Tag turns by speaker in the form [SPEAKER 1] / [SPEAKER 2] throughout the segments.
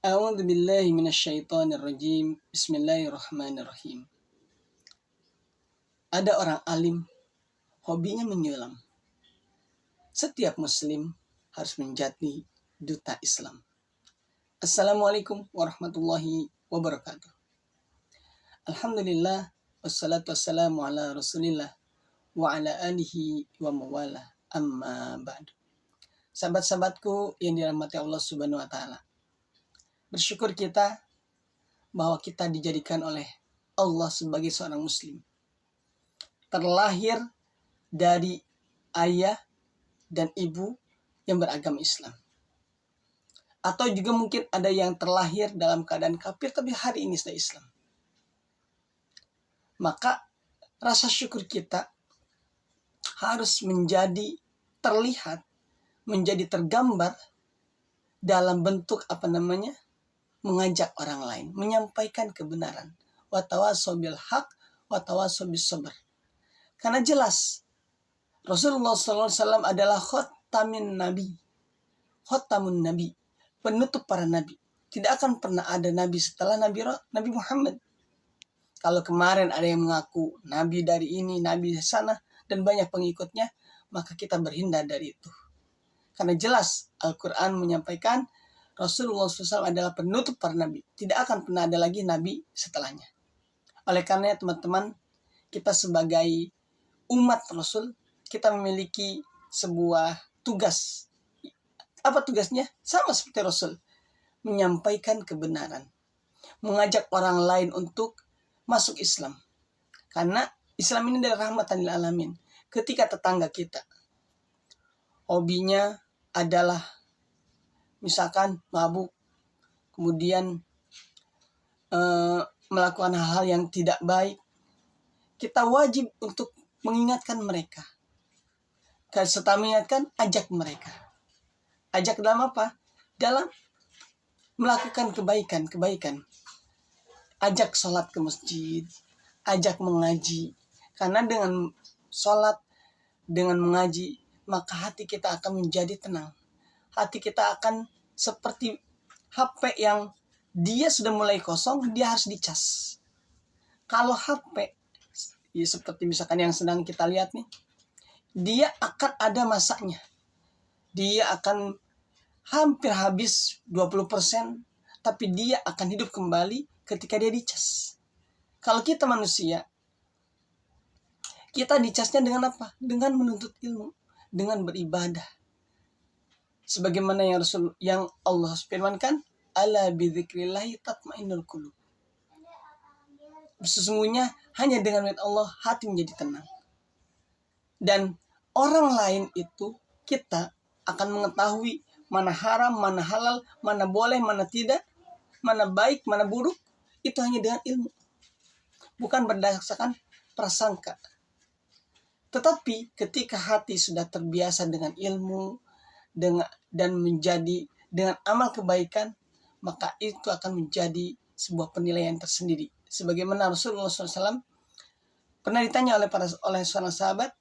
[SPEAKER 1] A'udzu billahi minasyaitonir rajim. Bismillahirrahmanirrahim. Ada orang alim, hobinya menyulam. Setiap muslim harus menjadi duta Islam. Assalamualaikum warahmatullahi wabarakatuh. Alhamdulillah, wassalatu wassalamu ala rasulillah wa ala alihi wa mawala, amma ba'du. Sahabat-sahabatku yang dirahmati Allah Subhanahu wa taala. Bersyukur kita bahwa kita dijadikan oleh Allah sebagai seorang muslim. Terlahir dari ayah dan ibu yang beragama Islam. Atau juga mungkin ada yang terlahir dalam keadaan kafir tapi hari ini sudah Islam. Maka rasa syukur kita harus menjadi terlihat, menjadi tergambar dalam bentuk mengajak orang lain, menyampaikan kebenaran. Wa tawassaw bil haq wa tawassaw bis sabr. Karena jelas Rasulullah SAW adalah khatamun nabi, penutup para nabi. Tidak akan pernah ada nabi setelah Nabi Muhammad. Kalau kemarin ada yang mengaku nabi dari ini, nabi dari sana, dan banyak pengikutnya, maka kita berhindar dari itu. Karena jelas Al-Quran menyampaikan Rasulullah SAW adalah penutup para nabi. Tidak akan pernah ada lagi nabi setelahnya. Oleh karena teman-teman, kita sebagai umat Rasul, kita memiliki sebuah tugas. Apa tugasnya? Sama seperti Rasul. Menyampaikan kebenaran. Mengajak orang lain untuk masuk Islam. Karena Islam ini adalah rahmatan lil alamin. Ketika tetangga kita hobinya adalah misalkan mabuk, kemudian melakukan hal-hal yang tidak baik, kita wajib untuk mengingatkan mereka. Setelah mengingatkan, ajak mereka. Ajak dalam apa? Dalam melakukan kebaikan. Ajak sholat ke masjid, ajak mengaji. Karena dengan sholat, dengan mengaji, maka hati kita akan menjadi tenang. Hati kita akan seperti HP yang dia sudah mulai kosong, dia harus dicas. Kalau HP, ya seperti misalkan yang sedang kita lihat nih, dia akan ada masanya. Dia akan hampir habis 20%, tapi dia akan hidup kembali ketika dia dicas. Kalau kita manusia, kita dicasnya dengan apa? Dengan menuntut ilmu, dengan beribadah. Sebagaimana yang Allah firmankan, ala bidzikrillahi tatmainnul qulub. Sesungguhnya hanya dengan ayat Allah hati menjadi tenang. Dan orang lain itu kita akan mengetahui mana haram, mana halal, mana boleh, mana tidak, mana baik, mana buruk, itu hanya dengan ilmu. Bukan berdasarkan prasangka. Tetapi ketika hati sudah terbiasa dengan ilmu, dan menjadi dengan amal kebaikan, maka itu akan menjadi sebuah penilaian tersendiri. Sebagaimana Rasulullah SAW pernah ditanya oleh seorang sahabat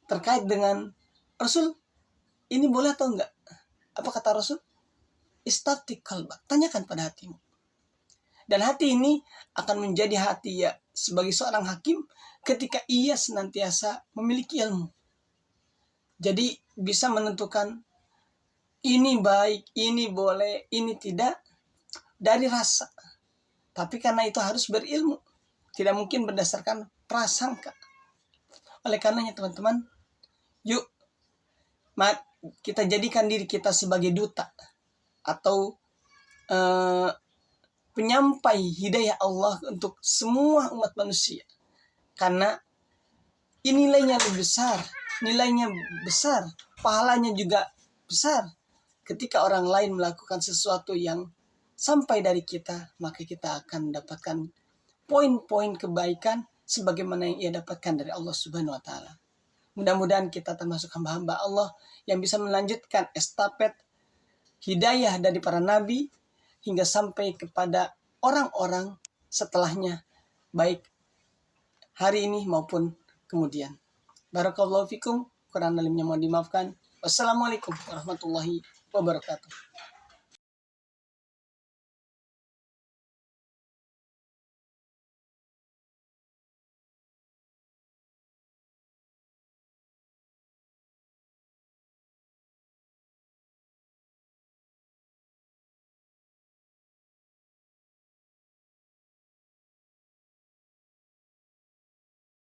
[SPEAKER 1] terkait dengan Rasul, ini boleh atau enggak? Apa kata Rasul? Istafti qalbak, tanyakan pada hatimu. Dan hati ini akan menjadi hati sebagai seorang hakim ketika ia senantiasa memiliki ilmu. Jadi bisa menentukan ini baik, ini boleh, ini tidak dari rasa. Tapi karena itu harus berilmu. Tidak mungkin berdasarkan prasangka. Oleh karenanya teman-teman, yuk kita jadikan diri kita sebagai duta atau penyampai hidayah Allah untuk semua umat manusia. Karena ini nilainya lebih besar, pahalanya juga besar. Ketika orang lain melakukan sesuatu yang sampai dari kita, maka kita akan mendapatkan poin-poin kebaikan sebagaimana yang ia dapatkan dari Allah Subhanahu wa taala. Mudah-mudahan kita termasuk hamba-hamba Allah yang bisa melanjutkan estafet hidayah dari para nabi hingga sampai kepada orang-orang setelahnya, baik hari ini maupun kemudian. Barakallahu fikum, kurang lebihnya mohon dimaafkan. Wassalamualaikum warahmatullahi wabarakatuh.